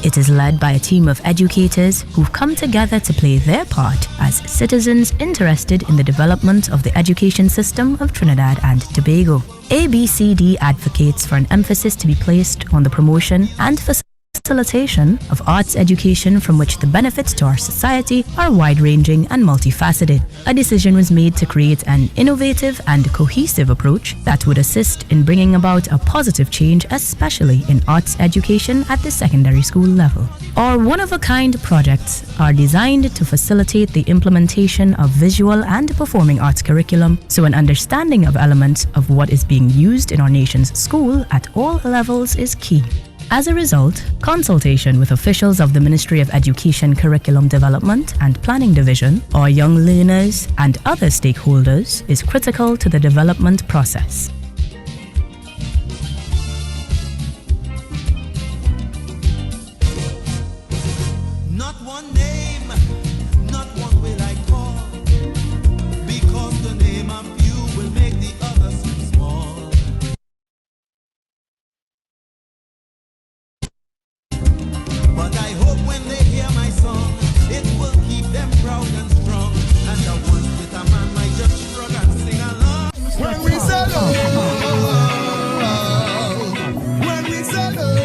It is led by a team of educators who've come together to play their part as citizens interested in the development of the education system of Trinidad and Tobago. A.B.C.D advocates for an emphasis to be placed on the promotion and facilitation of arts education, from which the benefits to our society are wide-ranging and multifaceted. A decision was made to create an innovative and cohesive approach that would assist in bringing about a positive change, especially in arts education at the secondary school level. Our one-of-a-kind projects are designed to facilitate the implementation of visual and performing arts curriculum, so an understanding of elements of what is being used in our nation's school at all levels is key. As a result, consultation with officials of the Ministry of Education Curriculum Development and Planning Division, our young learners, and other stakeholders is critical to the development process. Not one name, not one will I call, because the name of you will make the others small. But I hope when they hear my song, it will keep them proud and strong. And the ones with a man might just shrug and sing along. When we say love, when we say love,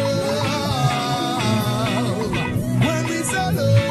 when we say love,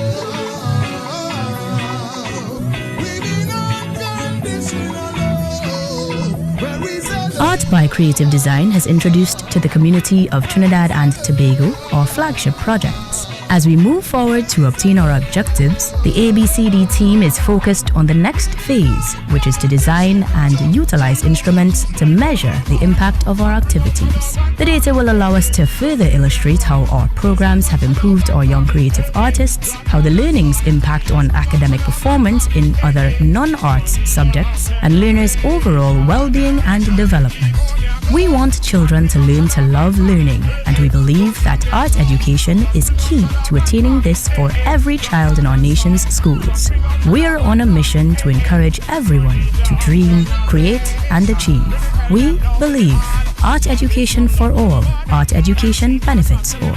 we mean unconditional love. When we say love. Art by Creative Design has introduced to the community of Trinidad and Tobago our flagship projects. As we move forward to obtain our objectives, the A.B.C.D team is focused on the next phase, which is to design and utilize instruments to measure the impact of our activities. The data will allow us to further illustrate how our programs have improved our young creative artists, how the learnings impact on academic performance in other non-arts subjects, and learners' overall well-being and development. We want children to learn to love learning, and we believe that art education is key to attaining this for every child in our nation's schools. We are on a mission to encourage everyone to dream, create, and achieve. We believe art education for all. Art education benefits all.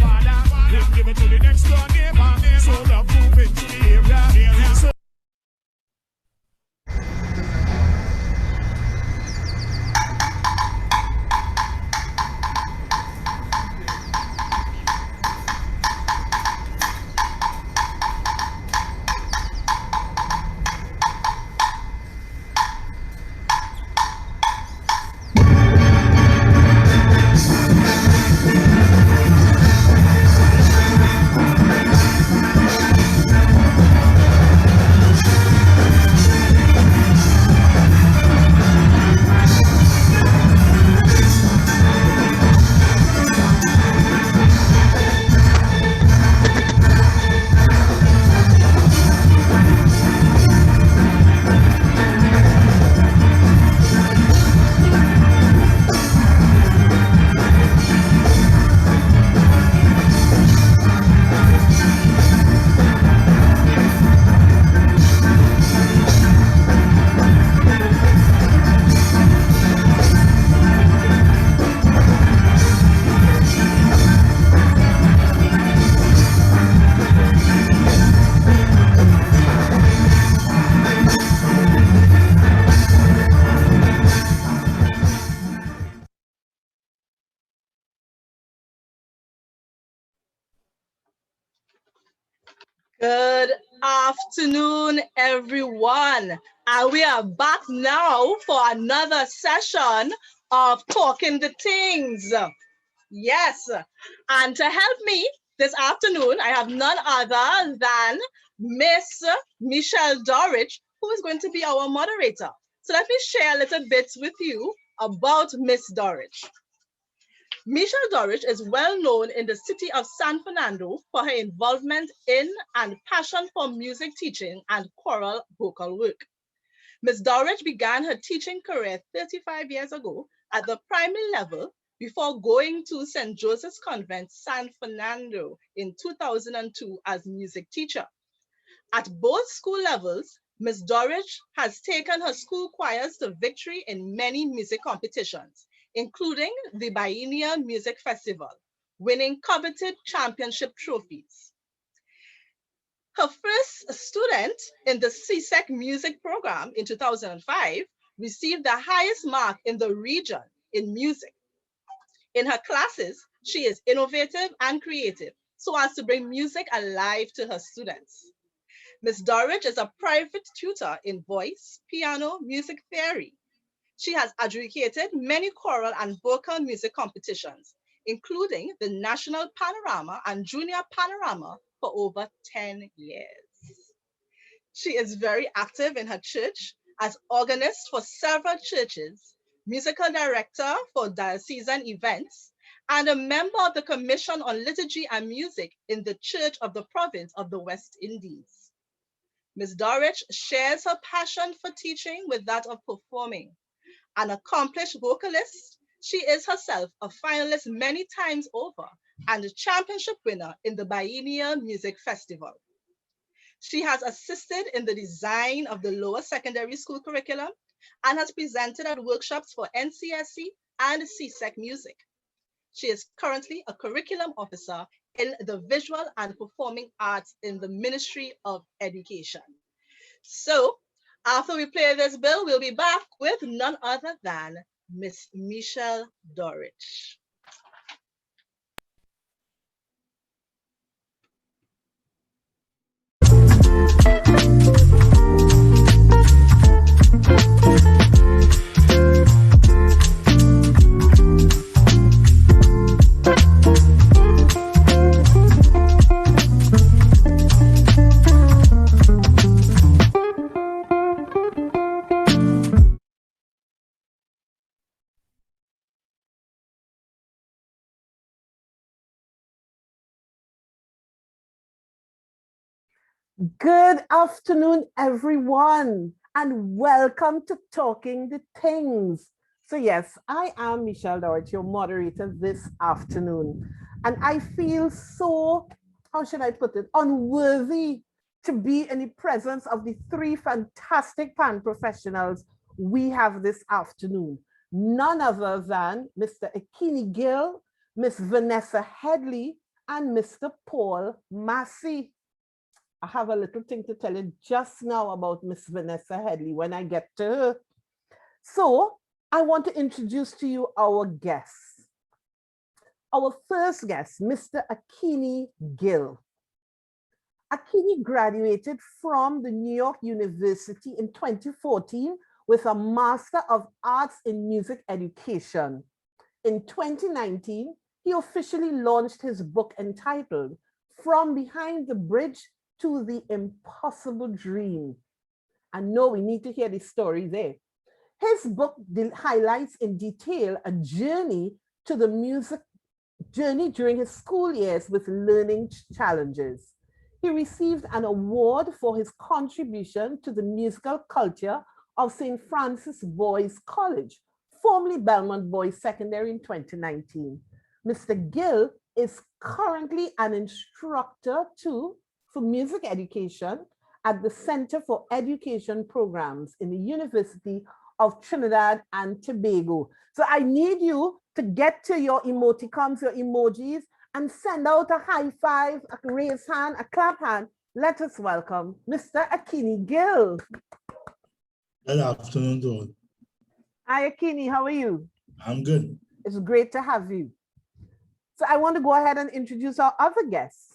Good afternoon, everyone. And we are back now for another session of Talking the Tings. Yes. And to help me this afternoon, I have none other than Miss Michele Dowrich, who is going to be our moderator. So let me share a little bit with you about Miss Dowrich. Michele Dowrich is well known in the city of San Fernando for her involvement in and passion for music teaching and choral vocal work. Ms. Dowrich began her teaching career 35 years ago at the primary level before going to St. Joseph's Convent, San Fernando in 2002 as music teacher. At both school levels, Ms. Dowrich has taken her school choirs to victory in many music competitions, including the Biennial Music Festival, winning coveted championship trophies. Her first student in the CSEC music program in 2005 received the highest mark in the region in music. In her classes, she is innovative and creative so as to bring music alive to her students. Ms. Dowrich is a private tutor in voice, piano, music theory. She has adjudicated many choral and vocal music competitions, including the National Panorama and Junior Panorama for over 10 years. She is very active in her church as organist for several churches, musical director for diocesan events, and a member of the Commission on Liturgy and Music in the Church of the Province of the West Indies. Ms. Dowrich shares her passion for teaching with that of performing. An accomplished vocalist, she is herself a finalist many times over and a championship winner in the Biennial Music Festival. She has assisted in the design of the lower secondary school curriculum and has presented at workshops for NCSC and CSEC music. She is currently a curriculum officer in the visual and performing arts in the Ministry of Education. So after we play this bill, we'll be back with none other than Miss Michele Dowrich. Good afternoon, everyone, and welcome to Talking the Tings. So yes, I am Michele Dowrich, your moderator this afternoon, and I feel so, how should I put it, unworthy to be in the presence of the three fantastic pan professionals we have this afternoon. None other than Mr. Gill, Miss Vanessa Headley, and Mr. Paul Massy. I have a little thing to tell you just now about Miss Vanessa Headley when I get to her. So I want to introduce to you our guests. Our first guest, Mr. Akil Gill. Akil graduated from the New York University in 2014 with a Master of Arts in Music Education. In 2019, he officially launched his book entitled From Behind the Bridge to the Impossible Dream. I know we need to hear the story there. His book highlights in detail a journey to the music journey during his school years with learning challenges. He received an award for his contribution to the musical culture of St. Francis Boys College, formerly Belmont Boys Secondary in 2019. Mr. Gill is currently an instructor for music education at the Center for Education Programs in the University of Trinidad and Tobago. So I need you to get to your emoticons, your emojis, and send out a high five, a raise hand, a clap hand. Let us welcome Mr. Akil Gill. Good afternoon, Dawn. Hi, Akil, how are you? I'm good. It's great to have you. So I want to go ahead and introduce our other guests.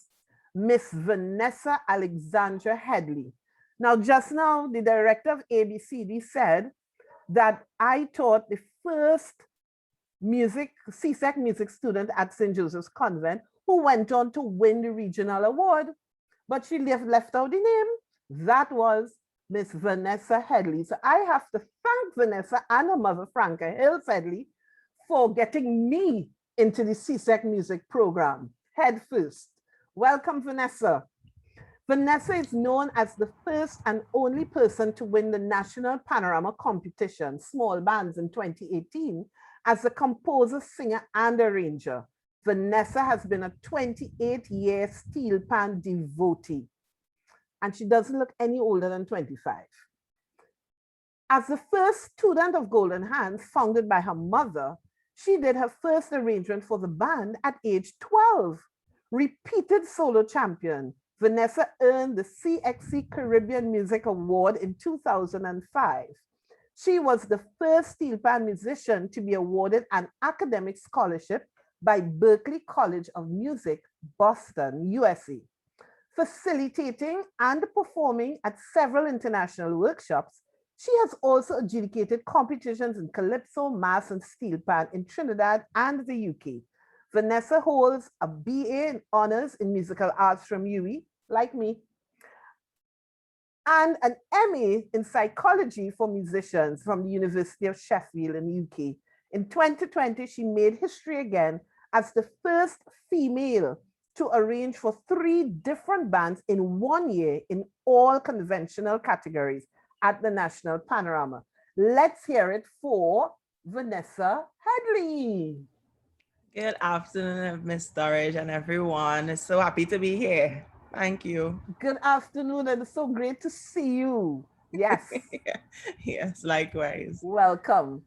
Miss Vanessa Alexandra Headley. Now, just now, the director of A.B.C.D said that I taught the first CSEC music student at St. Joseph's Convent who went on to win the regional award, but she left out the name. That was Miss Vanessa Headley. So I have to thank Vanessa and her mother, Franca Hills Headley, for getting me into the CSEC music program head first. Welcome, Vanessa. Vanessa is known as the first and only person to win the National Panorama Competition, Small Bands in 2018, as a composer, singer, and arranger. Vanessa has been a 28-year steel pan devotee, and she doesn't look any older than 25. As the first student of Golden Hands, founded by her mother, She did her first arrangement for the band at age 12. Repeated solo champion, Vanessa earned the CXC Caribbean Music Award in 2005. She was the first steel pan musician to be awarded an academic scholarship by Berklee College of Music, Boston, USA. Facilitating and performing at several international workshops, she has also adjudicated competitions in calypso, mass, and steel pan in Trinidad and the UK. Vanessa holds a BA in Honors in Musical Arts from UWI, like me, and an MA in Psychology for Musicians from the University of Sheffield in the UK. In 2020, she made history again as the first female to arrange for 3 different bands in 1 year in all conventional categories at the National Panorama. Let's hear it for Vanessa Headley. Good afternoon, Miss Dowrich and everyone. It's so happy to be here. Thank you. Good afternoon, and it's so great to see you. Yes. Yes, likewise. Welcome.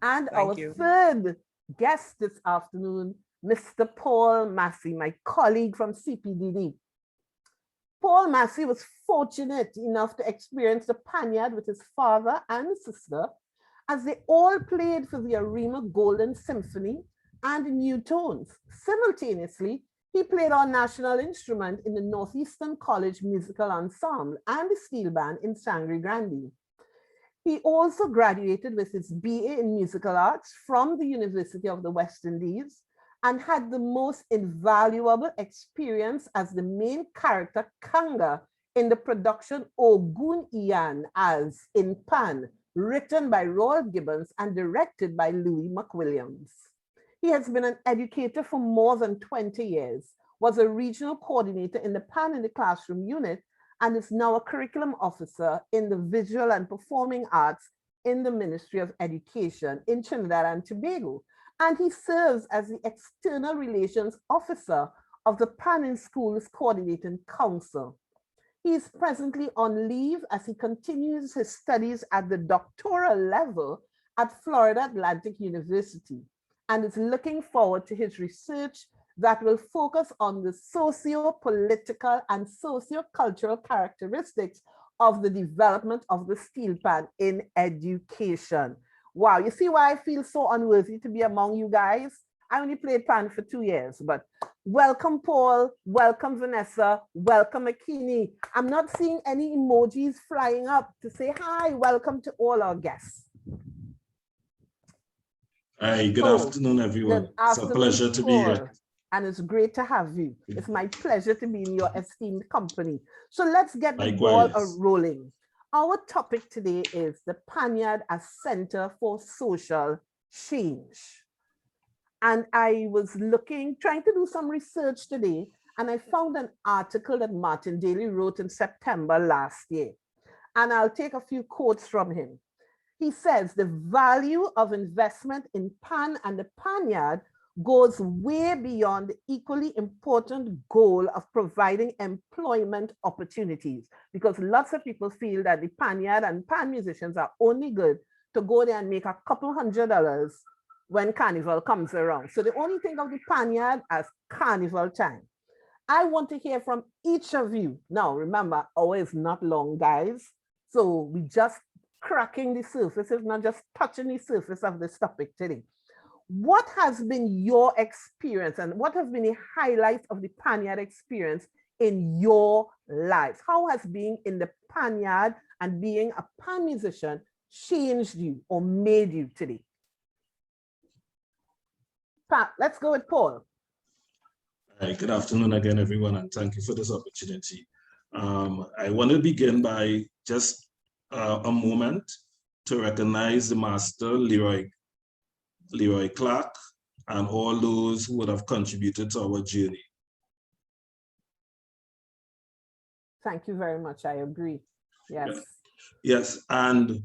And our third guest this afternoon, Mr. Paul Massy, my colleague from CPDD. Paul Massy was fortunate enough to experience the Panyard with his father and sister as they all played for the Arima Golden Symphony and New Tones. Simultaneously, he played on national instrument in the Northeastern College Musical Ensemble and the steel band in Sangre Grande. He also graduated with his BA in Musical Arts from the University of the West Indies and had the most invaluable experience as the main character Kanga in the production Ogun Ian as in Pan, written by Roy Gibbons and directed by Louis McWilliams. He has been an educator for more than 20 years, was a regional coordinator in the Pan in the Classroom unit, and is now a curriculum officer in the visual and performing arts in the Ministry of Education in Trinidad and Tobago. And he serves as the external relations officer of the Pan in Schools Coordinating Council. He is presently on leave as he continues his studies at the doctoral level at Florida Atlantic University, and is looking forward to his research that will focus on the socio-political and socio-cultural characteristics of the development of the steel pan in education. Wow, you see why I feel so unworthy to be among you guys? I only played pan for 2 years, but welcome Paul, welcome Vanessa, welcome Akini. I'm not seeing any emojis flying up to say hi, welcome to all our guests. Hi, good afternoon, everyone. It's a pleasure to be here. And it's great to have you. It's my pleasure to be in your esteemed company. So let's get the ball rolling. Our topic today is the Panyard as Center for Social Change. And I was trying to do some research today, and I found an article that Martin Daly wrote in September last year. And I'll take a few quotes from him. He says the value of investment in Pan and the Panyard goes way beyond the equally important goal of providing employment opportunities, because lots of people feel that the Panyard and Pan musicians are only good to go there and make a couple $100 when Carnival comes around. So they only think of the Panyard as Carnival time. I want to hear from each of you. Now, remember, hour is not long, guys. So we just cracking the surface, if not just touching the surface of this topic today. What has been your experience and what have been the highlights of the Panyard experience in your lives? How has being in the Panyard and being a pan musician changed you or made you today? Pat, let's go with Paul. Hi, good afternoon again, everyone, and thank you for this opportunity. I want to begin by just a moment to recognize the master, Leroy Clark, and all those who would have contributed to our journey. Thank you very much. I agree. Yes. Yes, and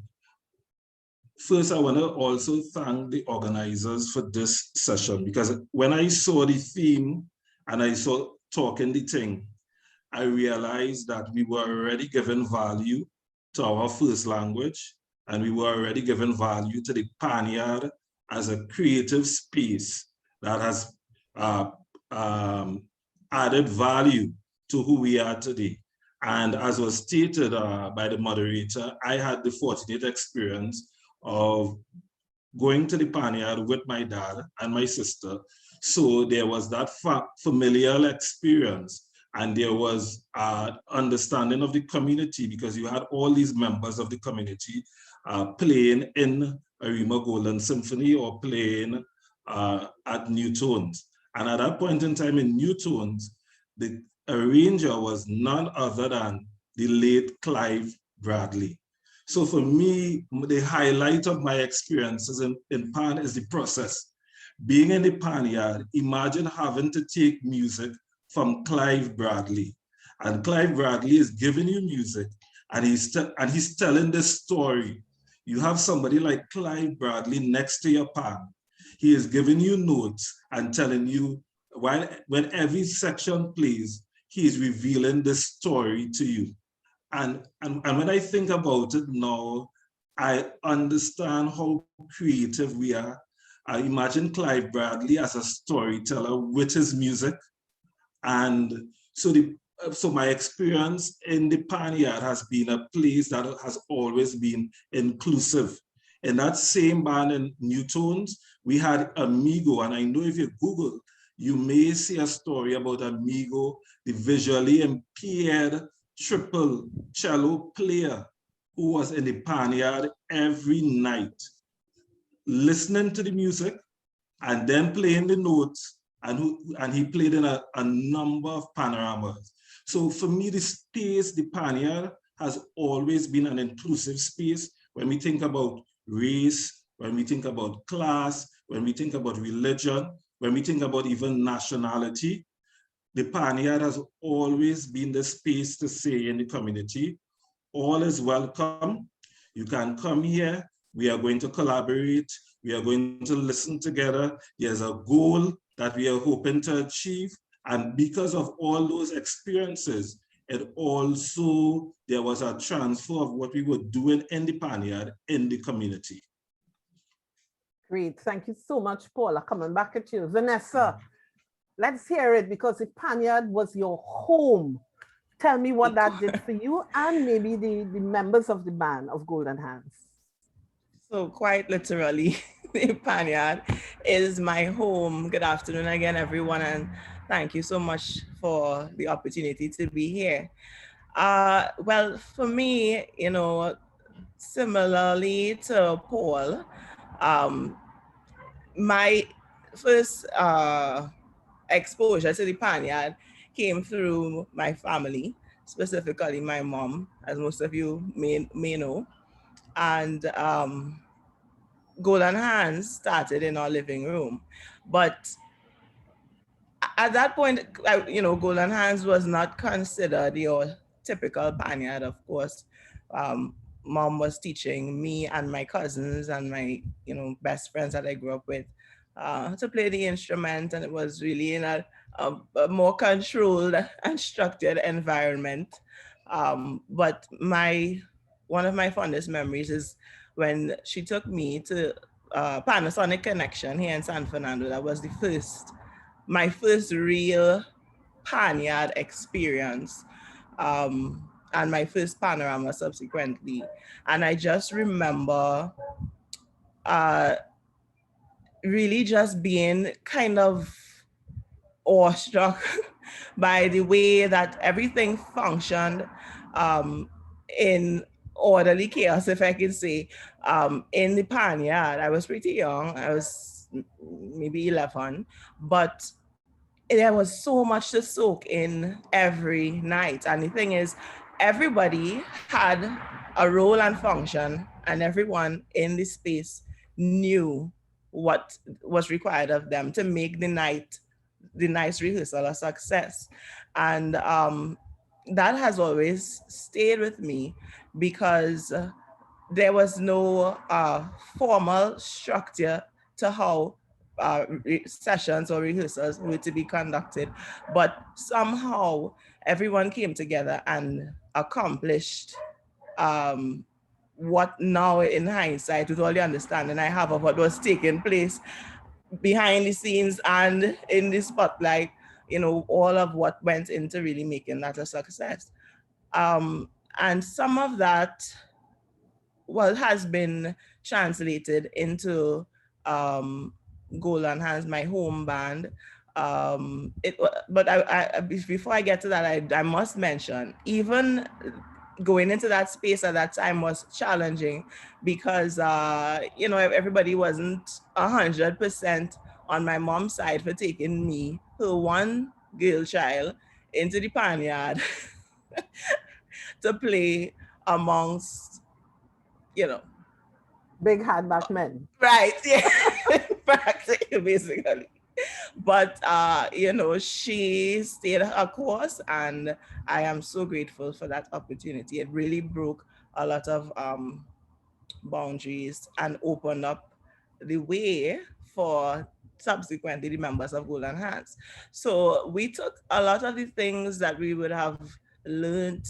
first I want to also thank the organizers for this session, because when I saw the theme and I saw Talking the Thing, I realized that we were already given value to our first language, and we were already given value to the Panyard as a creative space that has added value to who we are today. And as was stated by the moderator, I had the fortunate experience of going to the Panyard with my dad and my sister. So there was that familial experience, and there was understanding of the community, because you had all these members of the community playing in Arima Golden Symphony or playing at New Tones. And at that point in time in New Tones, the arranger was none other than the late Clive Bradley. So for me, the highlight of my experiences in Pan is the process. Being in the Panyard, imagine having to take music from Clive Bradley. And Clive Bradley is giving you music, and he's telling this story. You have somebody like Clive Bradley next to your pan. He is giving you notes and telling you, when every section plays, he is revealing this story to you. And when I think about it now, I understand how creative we are. I imagine Clive Bradley as a storyteller with his music. And so my experience in the Panyard has been a place that has always been inclusive. In that same band in New Tones, we had Amigo, and I know if you Google, you may see a story about Amigo, the visually impaired triple cello player who was in the Panyard every night, listening to the music and then playing the notes, and he played in a number of panoramas. So for me, the space, the Panyard, has always been an inclusive space. When we think about race, when we think about class, when we think about religion, when we think about even nationality, the Panyard has always been the space to say in the community, all is welcome. You can come here. We are going to collaborate. We are going to listen together. There's a goal that we are hoping to achieve. And because of all those experiences, it also, there was a transfer of what we were doing in the Panyard in the community. Great. Thank you so much, Paula. Coming back at you. Vanessa, let's hear it, because the Panyard was your home. Tell me what that did for you and maybe the members of the band of Golden Hands. So quite literally, the Panyard is my home. Good afternoon again, everyone, and thank you so much for the opportunity to be here. Well, for me, you know, similarly to Paul, my first exposure to the Panyard came through my family, specifically my mom, as most of you may know. And Golden Hands started in our living room. But at that point, you know, Golden Hands was not considered your typical Panyard, of course. Mom was teaching me and my cousins and my, you know, best friends that I grew up with to play the instrument, and it was really in a more controlled and structured environment. But one of my fondest memories is when she took me to Panasonic Connection here in San Fernando. That was my first real Panyard experience, and my first panorama subsequently. And I just remember really just being kind of awestruck by the way that everything functioned in orderly chaos, if I could say, in the Panyard. I was pretty young. I was maybe 11, but there was so much to soak in every night. And the thing is, everybody had a role and function, and everyone in the space knew what was required of them to make the night's rehearsal a success. And that has always stayed with me, because there was no formal structure to how sessions or rehearsals were to be conducted, but somehow everyone came together and accomplished what now in hindsight, with all the understanding I have of what was taking place behind the scenes and in the spotlight, you know, all of what went into really making that a success. And some of that, well, has been translated into Golden Hands, my home band. But before I get to that, I must mention, even going into that space at that time was challenging because, you know, everybody wasn't 100% on my mom's side for taking me, her one girl child, into the Panyard to play amongst, you know, Big hardback men. right, yeah, practically, basically. But, you know, she stayed her course, and I am so grateful for that opportunity. It really broke a lot of boundaries and opened up the way for subsequently the members of Golden Hands. So we took a lot of the things that we would have learned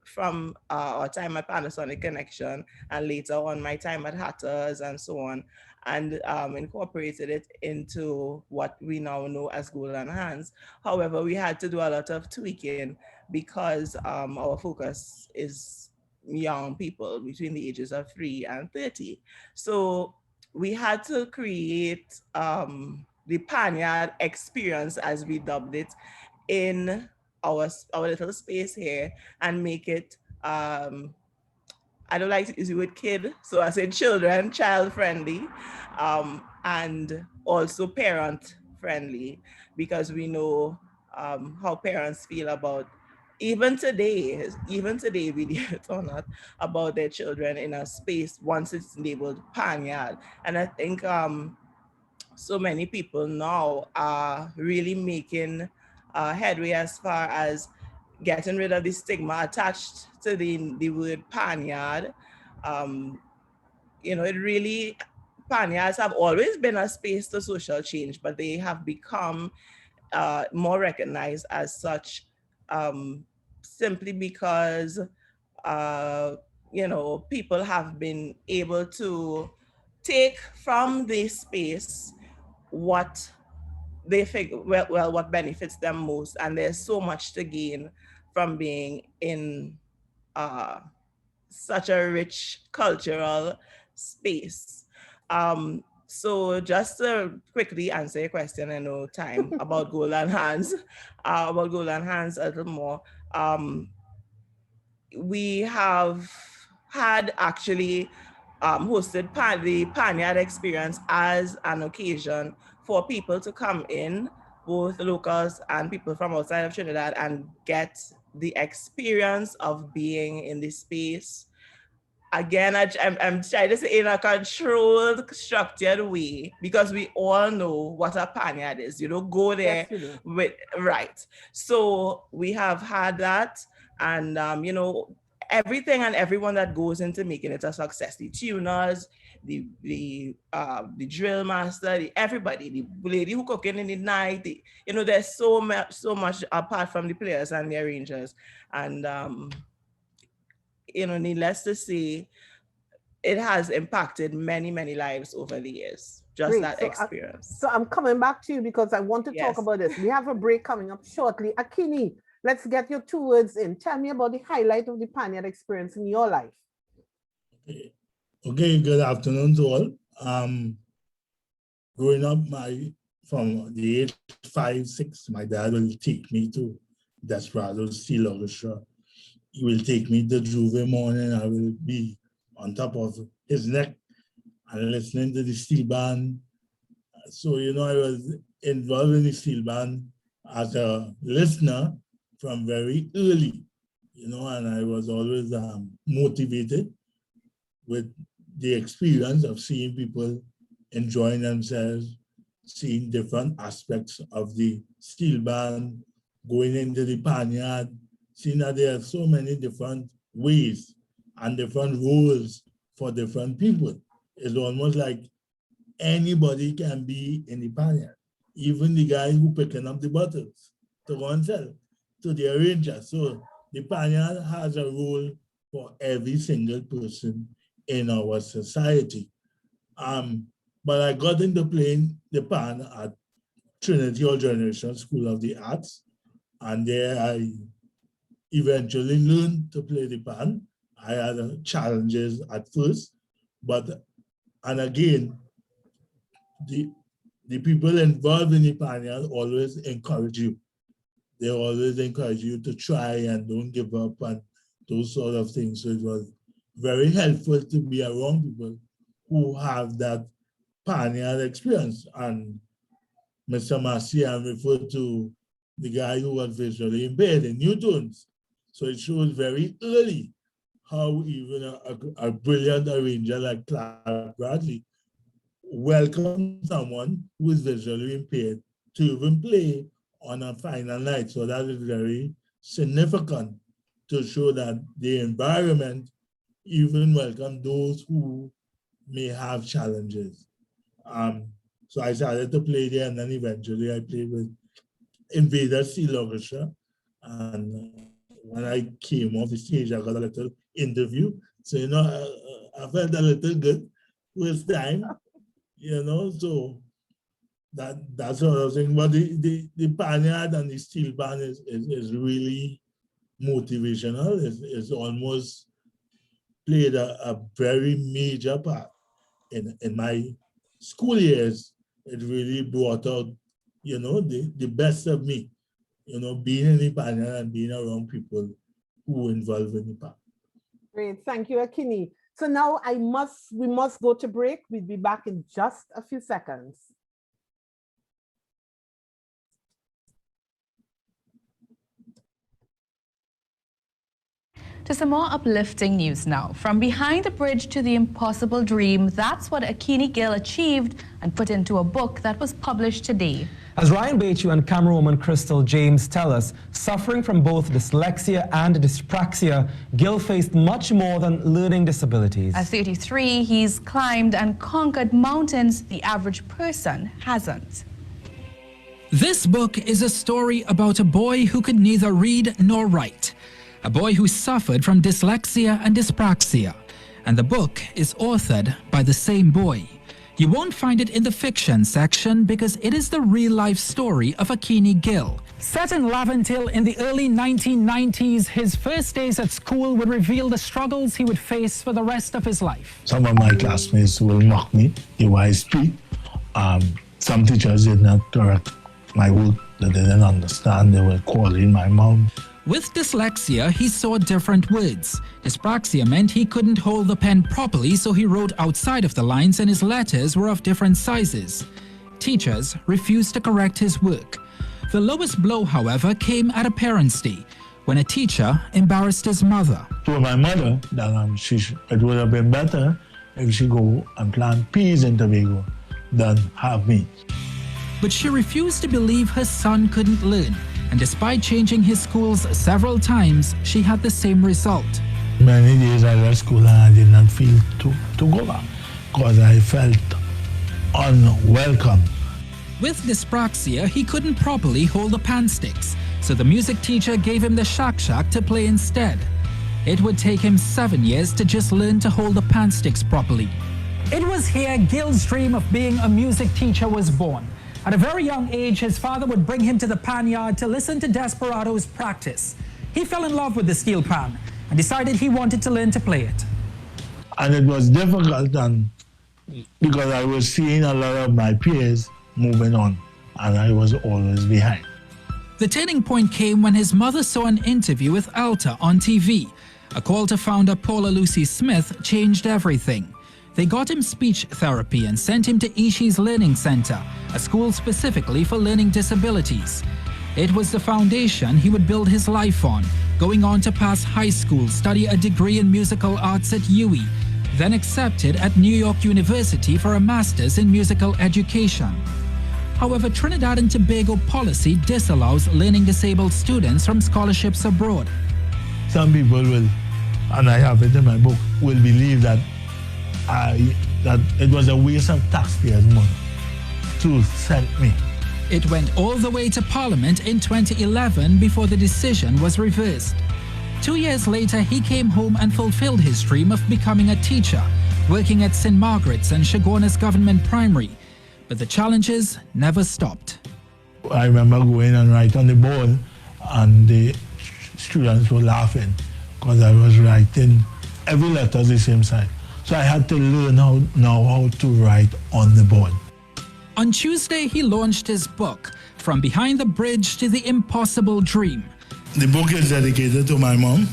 from our time at Panasonic Connection and later on my time at Hatters and so on, and incorporated it into what we now know as Golden Hands. However, we had to do a lot of tweaking because our focus is young people between the ages of 3 and 30. So we had to create the Panyard experience, as we dubbed it, in our little space here and make it, I don't like to use the word kid, so I said children, child friendly, and also parent friendly, because we know how parents feel about, even today, believe it or not, about their children in a space once it's labeled Panyard. And I think so many people now are really making headway as far as getting rid of the stigma attached to the word Panyard. You know, it really, Panyards have always been a space to social change, but they have become more recognized as such, simply because, you know, people have been able to take from this space what they figure, well, what benefits them most. And there's so much to gain from being in such a rich cultural space. So just to quickly answer your question, I know time, about Golden Hands, a little more. We have had actually hosted the Panyard experience as an occasion for people to come in, both locals and people from outside of Trinidad, and get the experience of being in this space. Again, I'm trying to say in a controlled, structured way, because we all know what a Panyard is. You don't go there with, right. So we have had that, and you know, everything and everyone that goes into making it a success, the tuners, the drill master, everybody, the lady who cooking in the night, you know, there's so much apart from the players and the arrangers. And you know, needless to say, it has impacted many, many lives over the years, just Great. that experience. So I'm coming back to you because I want to talk about this. We have a break coming up shortly. Akini, let's get your 2 words in. Tell me about the highlight of the Panyard experience in your life. Okay, good afternoon to all. Growing up, from the age 5, 6, my dad will take me to Desperado's Steel Orchestra. He will take me to Juve morning. I will be on top of his neck and listening to the steel band. So, you know, I was involved in the steel band as a listener from very early, you know, and I was always motivated with the experience of seeing people enjoying themselves, seeing different aspects of the steel band, going into the Panyard, seeing that there are so many different ways and different roles for different people. It's almost like anybody can be in the Panyard, even the guy who picking up the bottles to go and sell to the arranger. So the Panyard has a role for every single person in our society. But I got into playing the pan at Trinity All Generation School of the Arts, and there I eventually learned to play the pan. I had challenges at first, and again, the people involved in the Panyard always encourage you. They always encourage you to try and don't give up and those sort of things. So it was very helpful to be around people who have that Panyard experience. And Mr. Massy, I referred to the guy who was visually impaired in Newtons. So it shows very early how even a brilliant arranger like Clark Bradley welcomed someone who is visually impaired to even play on a final night. So that is very significant to show that the environment even welcome those who may have challenges. So I started to play there, and then eventually I played with Invader Steel Orchestra. And when I came off the stage, I got a little interview. So, you know, I felt a little good first time, you know, so that sort of thing. But the Panyard and the steel band is really motivational. It's almost played a very major part in my school years. It really brought out, you know, the best of me, you know, being in the Panyard and being around people who involved in the band. Great, thank you, Akini. So now we must go to break. We'll be back in just a few seconds. To some more uplifting news now. From behind the bridge to the impossible dream, that's what Gill achieved and put into a book that was published today. As Ryan Bechu and camerawoman Crystal James tell us, suffering from both dyslexia and dyspraxia, Gill faced much more than learning disabilities. At 33, he's climbed and conquered mountains the average person hasn't. This book is a story about a boy who could neither read nor write. A boy who suffered from dyslexia and dyspraxia. And the book is authored by the same boy. You won't find it in the fiction section because it is the real-life story of Gill. Set in Laventille in the early 1990s, his first days at school would reveal the struggles he would face for the rest of his life. Some of my classmates will mock me the way I speak. Some teachers did not correct my work. They didn't understand. They were calling my mom. With dyslexia, he saw different words. Dyspraxia meant he couldn't hold the pen properly, so he wrote outside of the lines and his letters were of different sizes. Teachers refused to correct his work. The lowest blow, however, came at a parents' day, when a teacher embarrassed his mother. To my mother, that it would have been better if she go and plant peas in Tobago than have me. But she refused to believe her son couldn't learn. And despite changing his schools several times, she had the same result. Many days I left school and I did not feel to go back because I felt unwelcome. With dyspraxia, he couldn't properly hold the pan sticks, so the music teacher gave him the shak-shak to play instead. It would take him 7 years to just learn to hold the pan sticks properly. It was here Gill's dream of being a music teacher was born. At a very young age, his father would bring him to the Panyard to listen to desperados practice. He fell in love with the steel pan and decided he wanted to learn to play it. And it was difficult because I was seeing a lot of my peers moving on and I was always behind. The turning point came when his mother saw an interview with Alta on TV. A call to founder Paula Lucy Smith changed everything. They got him speech therapy and sent him to Ishi's Learning Center, a school specifically for learning disabilities. It was the foundation he would build his life on, going on to pass high school, study a degree in musical arts at UWI, then accepted at New York University for a master's in musical education. However, Trinidad and Tobago policy disallows learning disabled students from scholarships abroad. Some people will, and I have it in my book, will believe that it was a waste of taxpayers' money to send me. It went all the way to Parliament in 2011 before the decision was reversed. 2 years later, he came home and fulfilled his dream of becoming a teacher, working at St. Margaret's and Chaguanas Government Primary. But the challenges never stopped. I remember going and write on the board, and the students were laughing because I was writing every letter the same side. So I had to learn how to write on the board. On Tuesday, he launched his book, From Behind the Bridge to the Impossible Dream. The book is dedicated to my mom,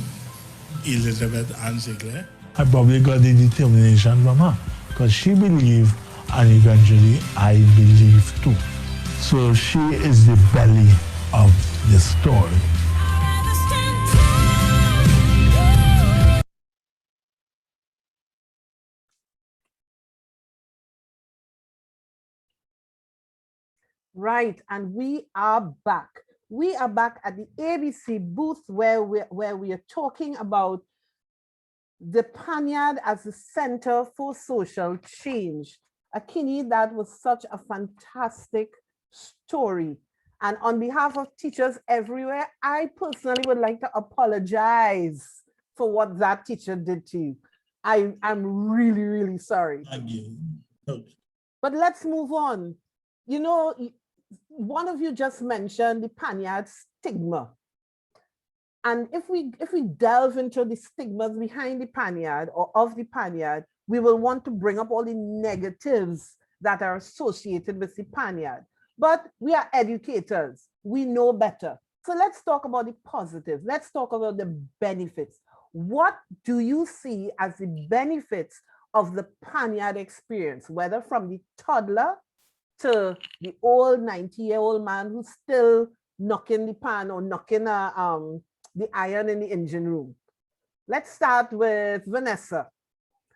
Elizabeth Ann Sinclair. I probably got the determination from her because she believed, and eventually I believe too. So she is the belly of the story. Right, and we are back. We are back at the ABC booth where we are talking about the Panyard as the Center for Social Change. Akini, that was such a fantastic story. And on behalf of teachers everywhere, I personally would like to apologize for what that teacher did to you. I'm really, really sorry. Thank you. Okay. But let's move on. You know, one of you just mentioned the Panyard stigma. And if we delve into the stigmas behind the Panyard or of the Panyard, we will want to bring up all the negatives that are associated with the Panyard. But we are educators, we know better. So let's talk about the positives. Let's talk about the benefits. What do you see as the benefits of the Panyard experience, whether from the toddler to the old 90-year-old man who's still knocking the pan or knocking the iron in the engine room? Let's start with Vanessa.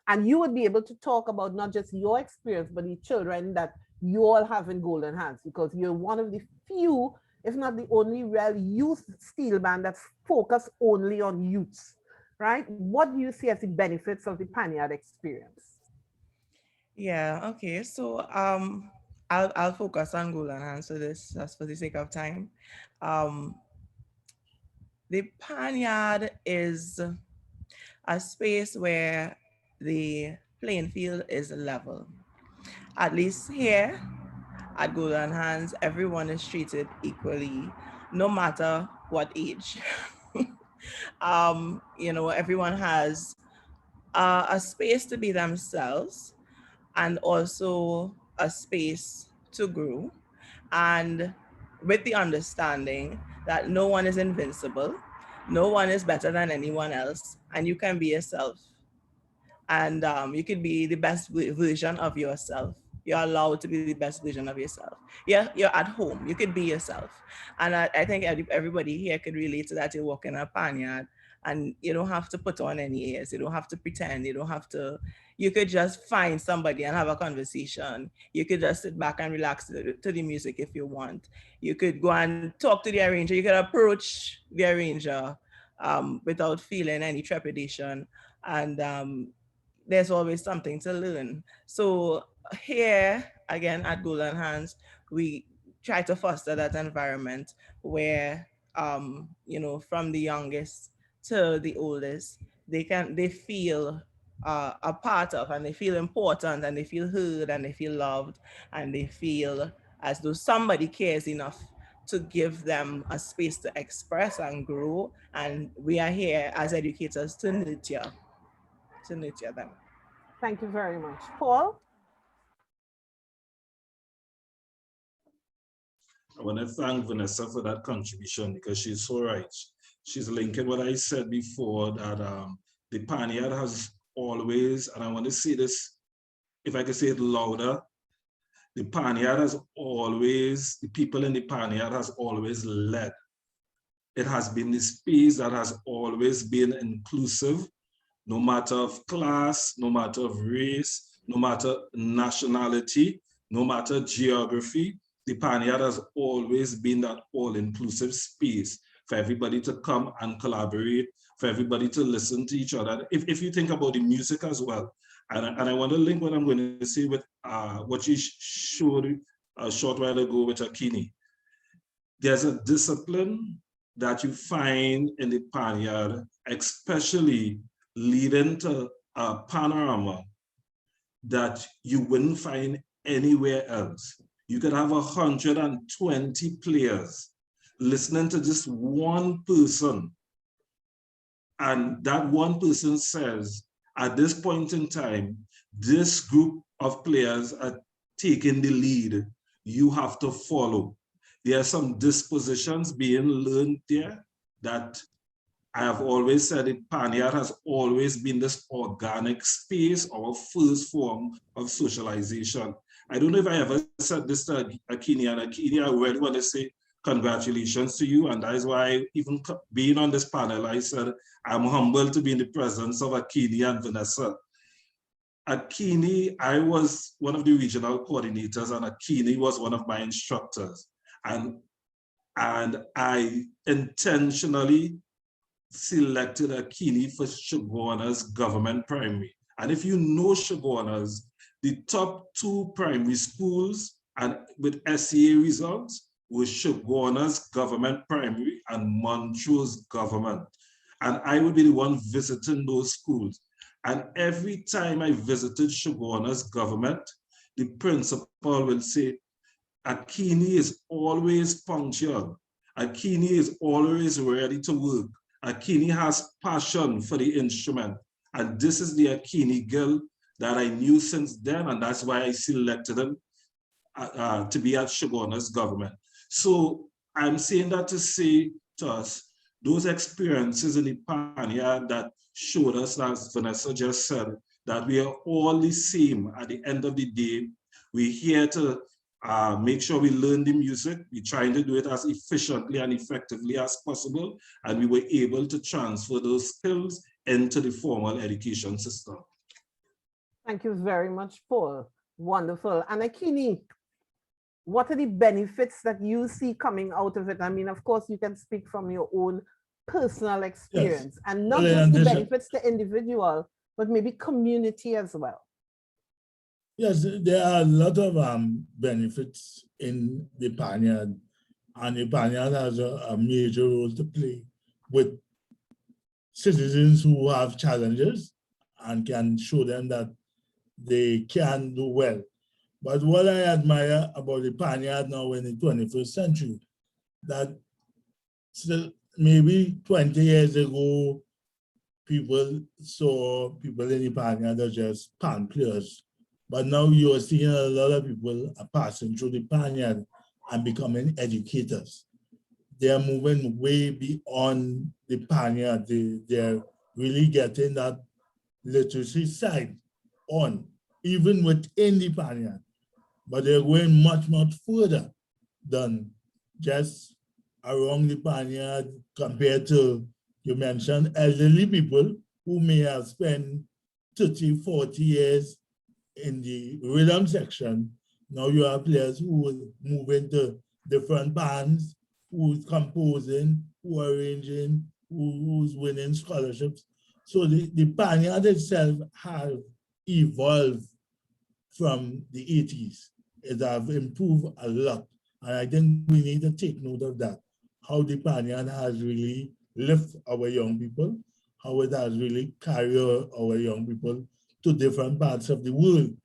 And you would be able to talk about not just your experience, but the children that you all have in Golden Hands, because you're one of the few, if not the only real youth steel band that's focused only on youths, right? What do you see as the benefits of the Panyard experience? Yeah, okay. So I'll focus on Golden Hands for this, just for the sake of time. The Panyard is a space where the playing field is level. At least here at Golden Hands, everyone is treated equally, no matter what age. You know, everyone has a space to be themselves and also a space to grow, and with the understanding that no one is invincible, no one is better than anyone else, and you can be yourself. And you could be the best version of yourself. You're allowed to be the best version of yourself. Yeah, you're at home. You could be yourself. And I think everybody here could relate to that. You walk in a Panyard and you don't have to put on any airs. You don't have to pretend. You don't have to. You could just find somebody and have a conversation. You could just sit back and relax to the music if you want. You could go and talk to the arranger. You could approach the arranger without feeling any trepidation. And there's always something to learn. So here, again, at Golden Hands, we try to foster that environment where, you know, from the youngest to the oldest, they feel a part of, and they feel important, and they feel heard, and they feel loved, and they feel as though somebody cares enough to give them a space to express and grow. And we are here as educators to nurture them. Thank you very much. Paul? I want to thank Vanessa for that contribution because she's so right. She's linking what I said before, that the Panyard has always, and I want to say this, if I can say it louder, the Panyard has always, the people in the Panyard has always led. It has been the space that has always been inclusive, no matter of class, no matter of race, no matter nationality, no matter geography. The Panyard has always been that all-inclusive space for everybody to come and collaborate, for everybody to listen to each other. If you think about the music as well, and I want to link what I'm going to say with what you showed a short while ago with Akini. There's a discipline that you find in the Panyard, especially leading to a panorama that you wouldn't find anywhere else. You could have 120 players listening to just one person. And that one person says, at this point in time, this group of players are taking the lead. You have to follow. There are some dispositions being learned there that I have always said it, Panyard has always been this organic space, our first form of socialization. I don't know if I ever said this to Akini, and Akini, I really want to say congratulations to you. And that is why even being on this panel, I said, I'm humbled to be in the presence of Akini and Vanessa. Akini, I was one of the regional coordinators, and Akini was one of my instructors. And I intentionally selected Akini for Shoguana's government primary. And if you know Shoguana's, the top 2 primary schools and with SEA results was Shoguana's government primary and Montrose government. And I would be the one visiting those schools. And every time I visited Shoguana's government, the principal will say, Akini is always punctual. Akini is always ready to work. Akini has passion for the instrument. And this is the Akini Gill that I knew since then, and that's why I selected him to be at Shoguana's government. So I'm saying that to say to us, those experiences in the Panyard that showed us, as Vanessa just said, that we are all the same at the end of the day. We're here to make sure we learn the music. We're trying to do it as efficiently and effectively as possible, and we were able to transfer those skills into the formal education system. Thank you very much, Paul. Wonderful. And Akini, what are the benefits that you see coming out of it? I mean, of course, you can speak from your own personal experience, yes, and not just the benefits to individual, but maybe community as well. Yes, there are a lot of benefits in the Panyard, and the Panyard has a major role to play with citizens who have challenges and can show them that they can do well. But what I admire about the Panyard now in the 21st century, that still maybe 20 years ago, people saw people in the Panyard as just pan players. But now you're seeing a lot of people are passing through the Panyard and becoming educators. They're moving way beyond the Panyard. They're really getting that literacy side on, even within the Panyard. But they're going much, much further than just around the Panyard compared to, you mentioned, elderly people who may have spent 30, 40 years in the rhythm section. Now you have players who will move into different bands, who's composing, who are arranging, who's winning scholarships. So the Panyard itself has evolved from the 80s. It has improved a lot. And I think we need to take note of that, how the Panyard has really lifted our young people, how it has really carried our young people to different parts of the world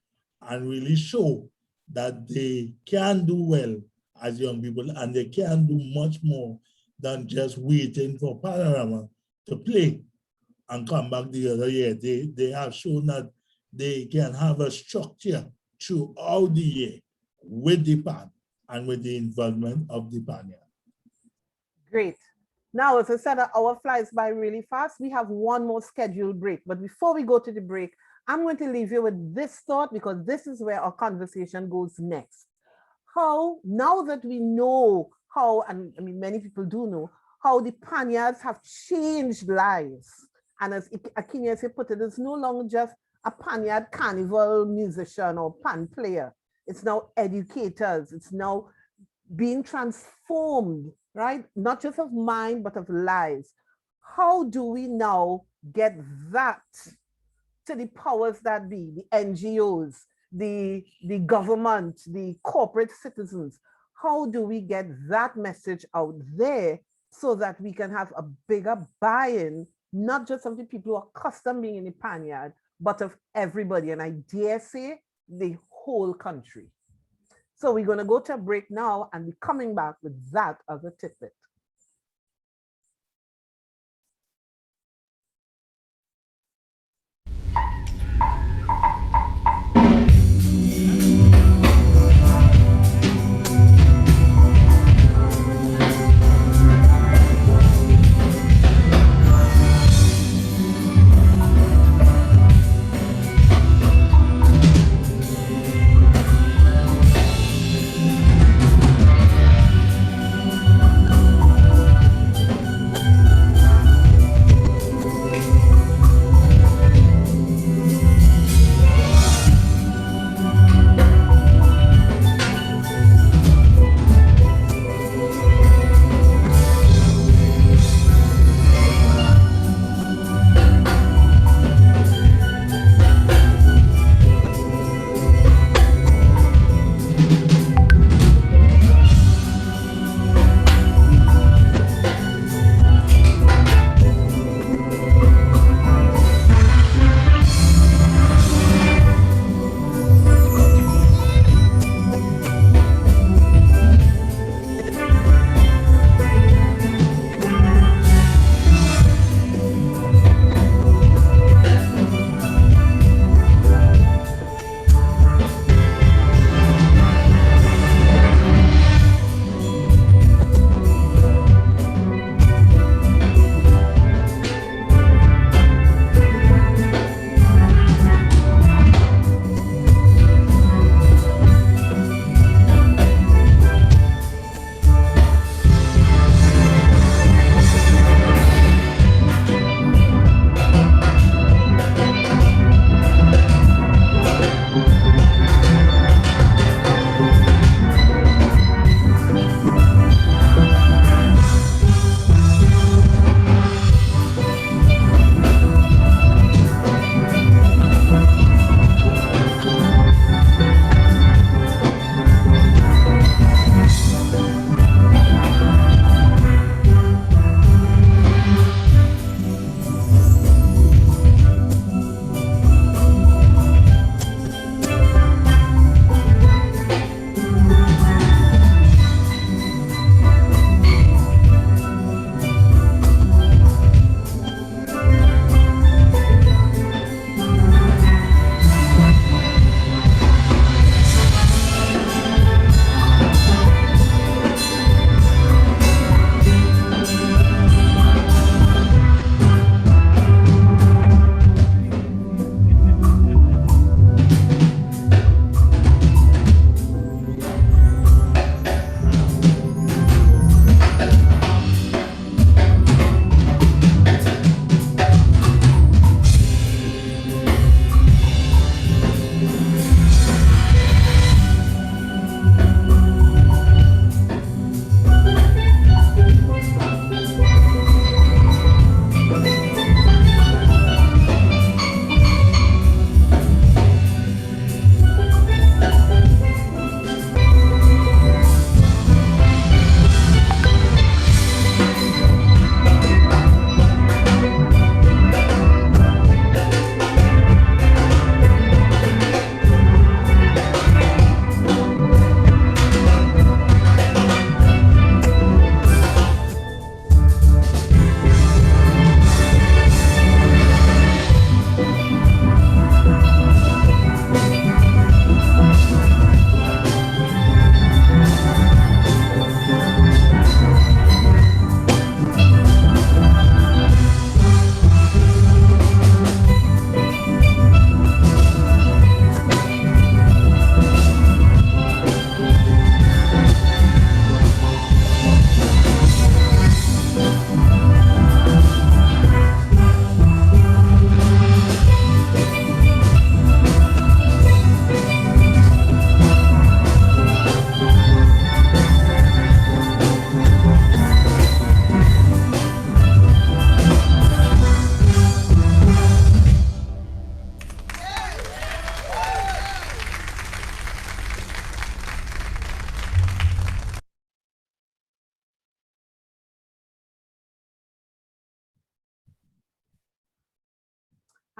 and really show that they can do well as young people and they can do much more than just waiting for Panorama to play and come back the other year. They have shown that they can have a structure throughout the year with the PAN and with the involvement of the Panyard. Great. Now, as I said, our hour flies by really fast. We have one more scheduled break. But before we go to the break, I'm going to leave you with this thought, because this is where our conversation goes next. How, now that we know how, and I mean, many people do know, how the Panyards have changed lives. And as Akini put it, it's no longer just a Panyard carnival musician or pan player. It's now educators. It's now being transformed, right? Not just of mind, but of lives. How do we now get that to the powers that be, the NGOs, the government, the corporate citizens? How do we get that message out there so that we can have a bigger buy-in, not just of the people who are accustomed being in the Panyard, but of everybody, and I dare say the whole country. So we're going to go to a break now and be coming back with that as a tidbit.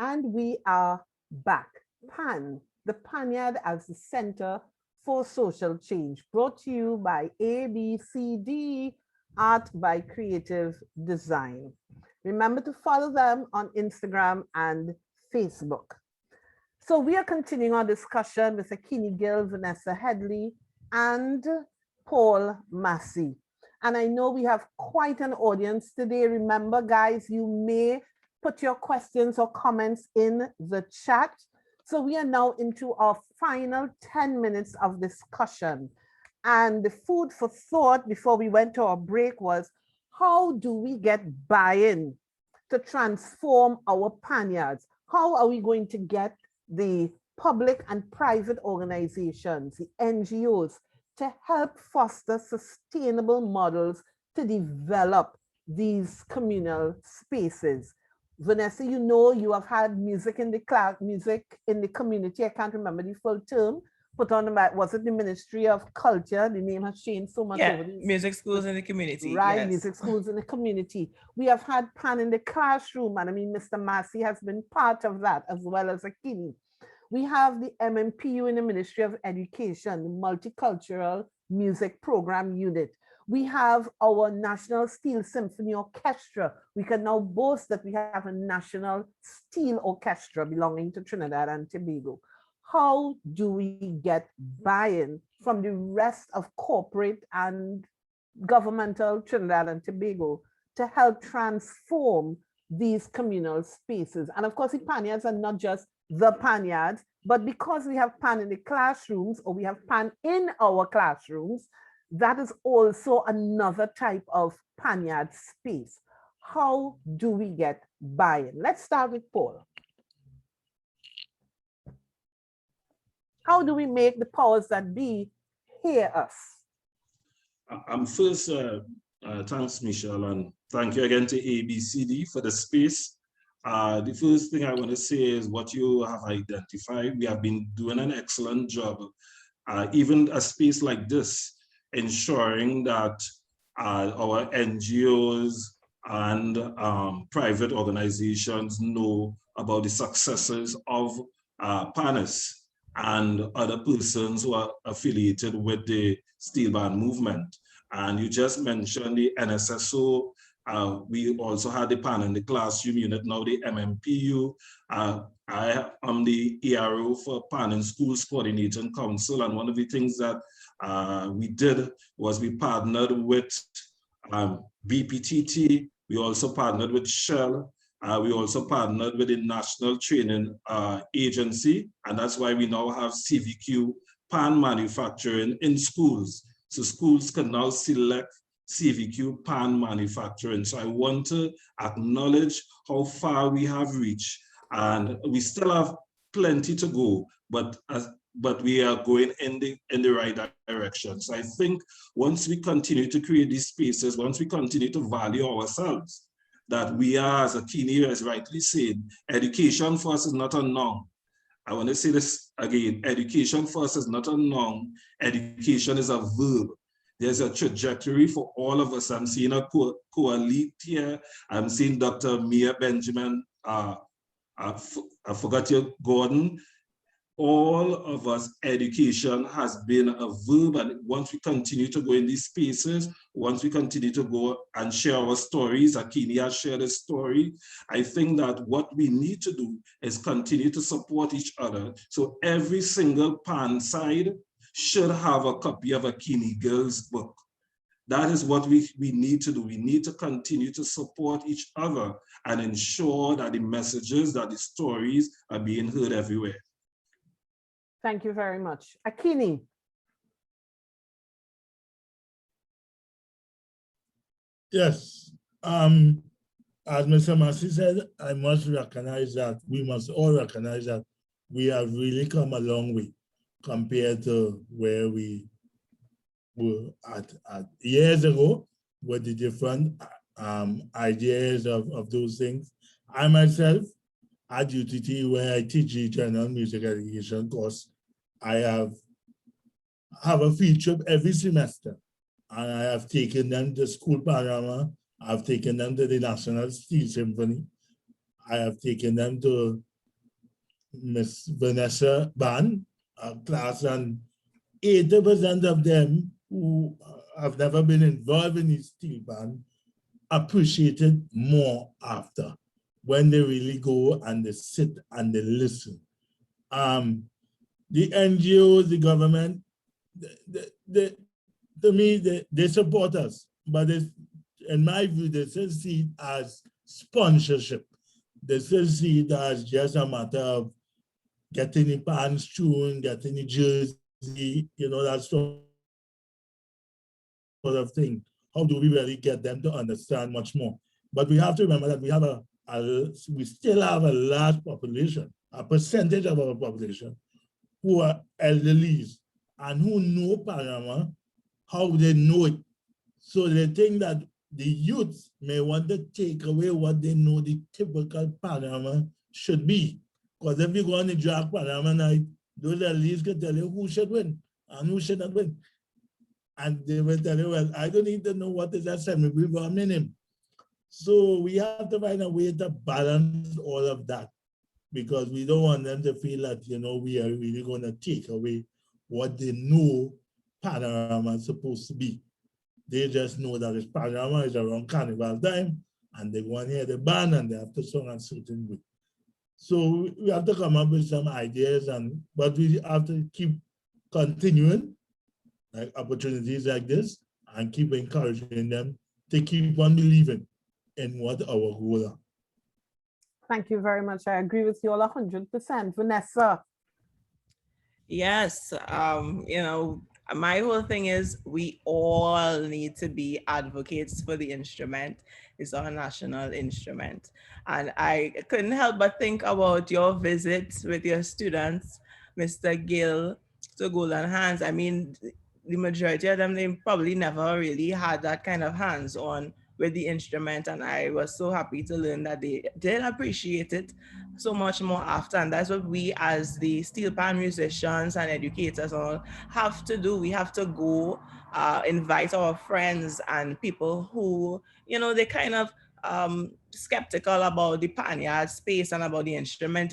And we are back. PAN, the Panyard as the Center for Social Change, brought to you by A.B.C.D, Art by Creative Design. Remember to follow them on Instagram and Facebook. So we are continuing our discussion with Akil, Gill, Vanessa, Headley, and Paul Massy. And I know we have quite an audience today. Remember, guys, you may put your questions or comments in the chat. So we are now into our final 10 minutes of discussion. And the food for thought before we went to our break was, how do we get buy-in to transform our Panyards? How are we going to get the public and private organizations, the NGOs, to help foster sustainable models to develop these communal spaces? Vanessa, you know, you have had music in the class, music in the community. I can't remember the full term. Put on the, was it the Ministry of Culture? The name has changed so much over these. Music schools in the community. Right, yes. music schools in the community. We have had PAN in the classroom, and I mean, Mr. Massy has been part of that, as well as Akil. We have the MMPU in the Ministry of Education, the Multicultural Music Program Unit. We have our National Steel Symphony Orchestra. We can now boast that we have a National Steel Orchestra belonging to Trinidad and Tobago. How do we get buy-in from the rest of corporate and governmental Trinidad and Tobago to help transform these communal spaces? And of course, the Panyards are not just the Panyards, but because we have PAN in the classrooms, or we have PAN in our classrooms, that is also another type of Panyard space. How do we get buy-in? Let's start with Paul. How do we make the powers that be hear us? I'm first, thanks, Michele, and thank you again to A.B.C.D for the space. The first thing I want to say is what you have identified. We have been doing an excellent job, even a space like this, ensuring that our NGOs and private organizations know about the successes of PANIS and other persons who are affiliated with the steel band movement. And you just mentioned the NSSO. We also had the PAN in the classroom unit, now the MMPU. I am the ERO for PAN in Schools Coordinating Council, and one of the things that we did was we partnered with BPTT. We also partnered with Shell. We also partnered with the National Training Agency, and that's why we now have CVQ PAN manufacturing in schools. So schools can now select CVQ PAN manufacturing. So I want to acknowledge how far we have reached, and we still have plenty to go, but we are going in the right direction. So I think once we continue to create these spaces, once we continue to value ourselves, that we are, as Akil has rightly said, education for us is not a norm. I want to say this again, education for us is not a norm, education is a verb. There's a trajectory for all of us. I'm seeing a co-elite here. I'm seeing Dr. Mia Benjamin, I forgot your Gordon. All of us, education has been a verb, and once we continue to go in these spaces, once we continue to go and share our stories, Akil has shared his story, I think that what we need to do is continue to support each other. So every single PAN side should have a copy of Akil Gill's book. That is what we need to do. We need to continue to support each other and ensure that the messages, that the stories are being heard everywhere. Thank you very much. Akini. Yes. As Mr. Massy said, I must recognize that, we must all recognize that we have really come a long way compared to where we were at years ago with the different ideas of those things. I myself, at UTT, where I teach the general music education course, I have a field trip every semester, and I have taken them to School Panorama, I've taken them to the National Steel Symphony, I have taken them to Miss Vanessa band, class, and 80% of them who have never been involved in the steel band appreciate it more after, when they really go and they sit and they listen. The NGOs, the government, to me, they support us, but in my view, they still see it as sponsorship. They still see it as just a matter of getting the pants tuned, getting the jersey, that sort of thing. How do we really get them to understand much more? But we have to remember that we have we still have a large population, a percentage of our population, who are elderlies and who know Panama, how they know it. So they think that the youth may want to take away what they know the typical Panama should be. Because if you go on the drag Panama night, those elderlies can tell you who should win and who should not win. And they will tell you, well, I don't need to know what is that semi-brief or minimum. So we have to find a way to balance all of that, because we don't want them to feel that, we are really going to take away what they know Panorama is supposed to be. They just know that it's Panorama is around Carnival time, and they want to hear the band and they have to sing a certain way. So we have to come up with some ideas, but we have to keep continuing, like opportunities like this, and keep encouraging them to keep on believing in what our goals are. Thank you very much. I agree with you all 100%. Vanessa. Yes, my whole thing is we all need to be advocates for the instrument. It's our national instrument. And I couldn't help but think about your visit with your students, Mr. Gill, to Golden Hands. I mean, the majority of them, they probably never really had that kind of hands-on with the instrument, and I was so happy to learn that they did appreciate it so much more after. And that's what we as the steel pan musicians and educators all have to do. We have to go invite our friends and people who, they kind of skeptical about the Panyard space and about the instrument.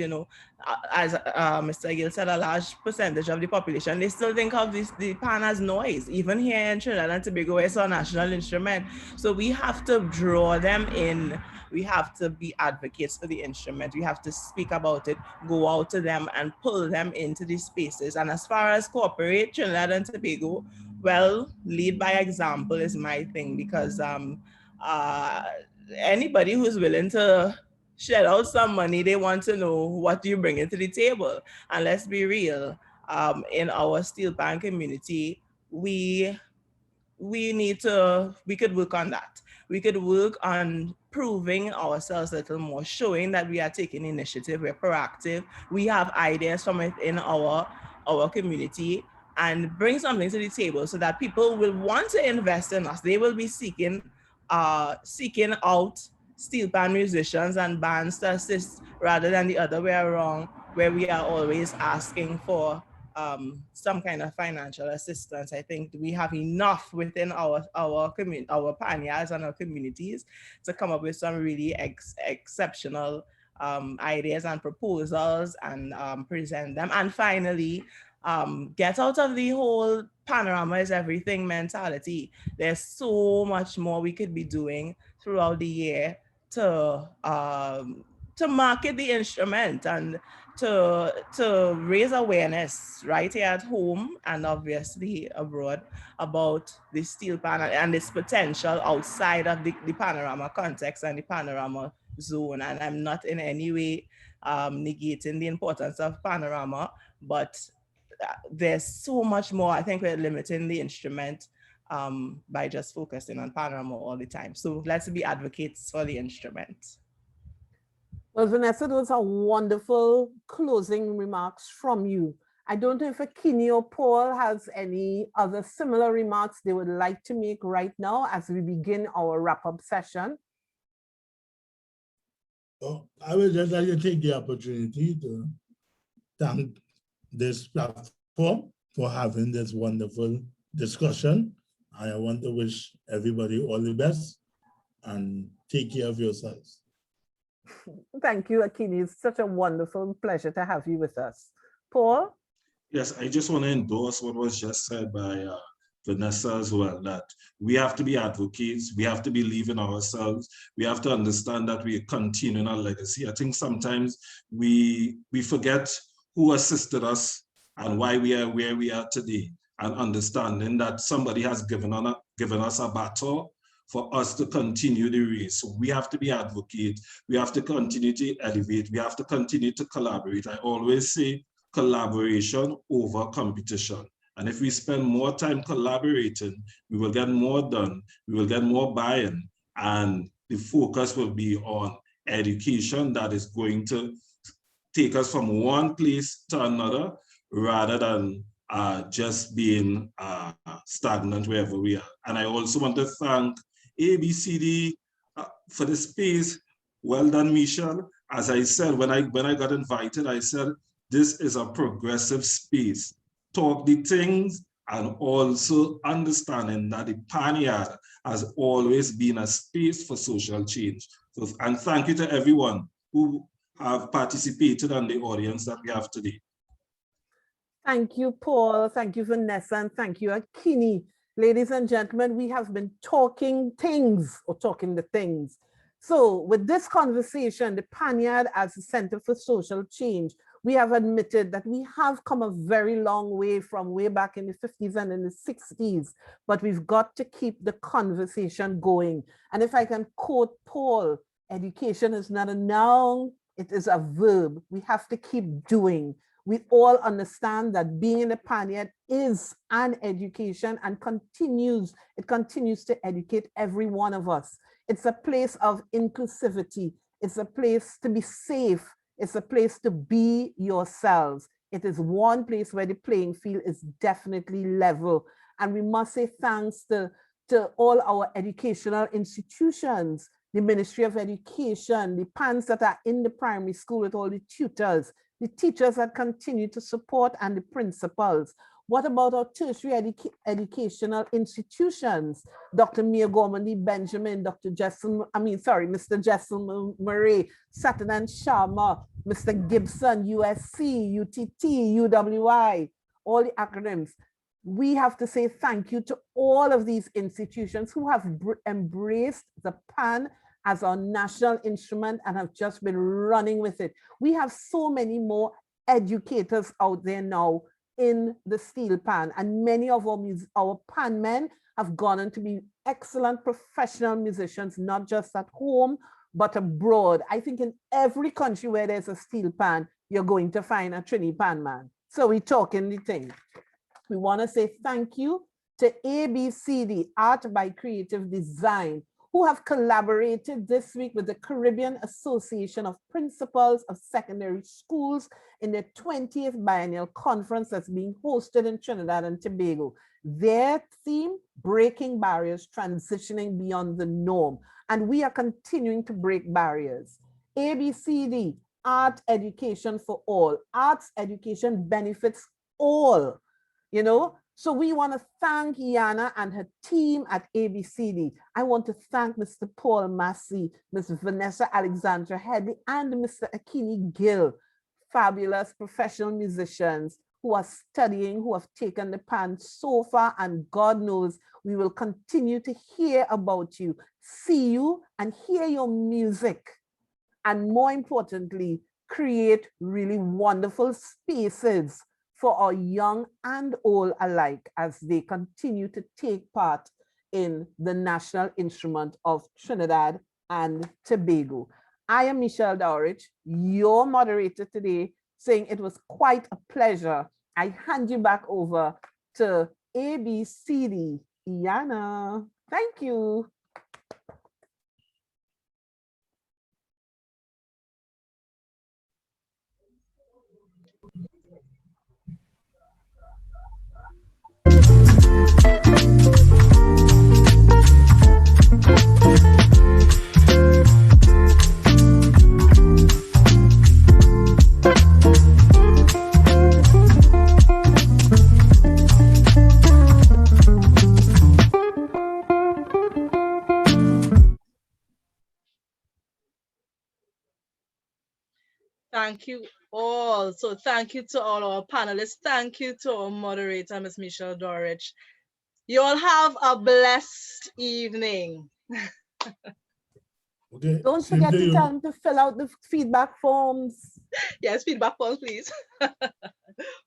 As Mr. Gill said, a large percentage of the population, they still think of the pan as noise. Even here in Trinidad and Tobago, it's our national instrument. So we have to draw them in. We have to be advocates for the instrument. We have to speak about it, go out to them and pull them into these spaces. And as far as cooperate Trinidad and Tobago, well, lead by example is my thing, because anybody who's willing to shell out some money, they want to know what you bring into the table. And let's be real, in our steel pan community, we could work on that. We could work on proving ourselves a little more, showing that we are taking initiative, we're proactive, we have ideas from within our community, and bring something to the table so that people will want to invest in us. They will be seeking out steel pan musicians and bands to assist, rather than the other way around, where we are always asking for some kind of financial assistance. I think we have enough within our Panyards and our communities to come up with some really exceptional ideas and proposals and present them. And finally, get out of the whole panorama is everything mentality. There's so much more we could be doing throughout the year to market the instrument and to raise awareness right here at home and obviously abroad about the steel pan and its potential outside of the panorama context and the panorama zone. And I'm not in any way negating the importance of panorama, but there's so much more. I think we're limiting the instrument by just focusing on panorama all the time. So let's be advocates for the instrument. Well, Vanessa, those are wonderful closing remarks from you. I don't know if Akini or Paul has any other similar remarks they would like to make right now as we begin our wrap-up session. Oh, I would just like to take the opportunity to thank this platform for having this wonderful discussion. I want to wish everybody all the best and take care of yourselves. Thank you, Akil. It's such a wonderful pleasure to have you with us. Paul? Yes, I just want to endorse what was just said by Vanessa as well, that we have to be advocates, we have to believe in ourselves, we have to understand that we are continuing our legacy. I think sometimes we forget who assisted us and why we are where we are today, and understanding that somebody has given us a baton for us to continue the race. So we have to be advocates, we have to continue to elevate, we have to continue to collaborate. I always say collaboration over competition. And if we spend more time collaborating, we will get more done, we will get more buy-in, and the focus will be on education that is going to take us from one place to another, rather than just being stagnant wherever we are. And I also want to thank A.B.C.D for the space. Well done, Michele. As I said, when I got invited, I said, this is a progressive space. Talk the things, and also understanding that the Panyard has always been a space for social change. So, and thank you to everyone who have participated and the audience that we have today. Thank you, Paul. Thank you, Vanessa, and thank you, Akini. Ladies and gentlemen, we have been talking things, or talking the things. So with this conversation, the Panyard as a Center for Social Change, we have admitted that we have come a very long way from way back in the 50s and in the 60s, but we've got to keep the conversation going. And if I can quote Paul, education is not a noun, it is a verb. We have to keep doing. We all understand that being in the Panyard is an education and it continues to educate every one of us. It's a place of inclusivity. It's a place to be safe. It's a place to be yourselves. It is one place where the playing field is definitely level. And we must say thanks to all our educational institutions, the Ministry of Education, the PANs that are in the primary school with all the tutors, the teachers that continue to support, and the principals. What about our tertiary educational institutions? Dr. Mia Gormandi Benjamin, Mr. Jessel Murray, Satanan Sharma, Mr. Gibson, USC, UTT, UWI, all the acronyms. We have to say thank you to all of these institutions who have embraced the PAN as our national instrument and have just been running with it. We have so many more educators out there now in the steel pan, and many of our pan men have gone on to be excellent professional musicians, not just at home, but abroad. I think in every country where there's a steel pan, you're going to find a Trini pan man. So we're talking the thing. We want to say thank you to A.B.C.D, Art by Creative Design, who have collaborated this week with the Caribbean Association of Principals of Secondary Schools in their 20th Biennial Conference that's being hosted in Trinidad and Tobago. Their theme, Breaking Barriers, Transitioning Beyond the Norm. And we are continuing to break barriers. A.B.C.D, Art Education for All. Arts education benefits all, you know? So we want to thank Yana and her team at A.B.C.D. I want to thank Mr. Paul Massy, Ms. Vanessa Alexandra Headley, and Mr. Akil Gill, fabulous professional musicians who are studying, who have taken the pan so far, and God knows we will continue to hear about you, see you, and hear your music. And more importantly, create really wonderful spaces for our young and old alike as they continue to take part in the national instrument of Trinidad and Tobago. I am Michele Dowrich, your moderator today, saying it was quite a pleasure. I hand you back over to A.B.C.D. Iana. Thank you. Thank you all. So thank you to all our panelists. Thank you to our moderator, Ms. Michele Dowrich. You all have a blessed evening. Okay. Don't same forget to to you. tell them to fill out the feedback forms. Yes, feedback forms, please.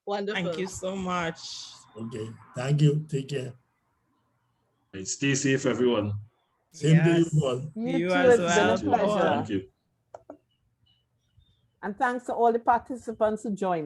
Wonderful. Thank you so much. Okay. Thank you. Take care. Right, stay safe, everyone. Same to you, Yes. Paul. You You too, as it's been a well, Thank you. Paul. pleasure. Thank you. And thanks to all the participants who joined us.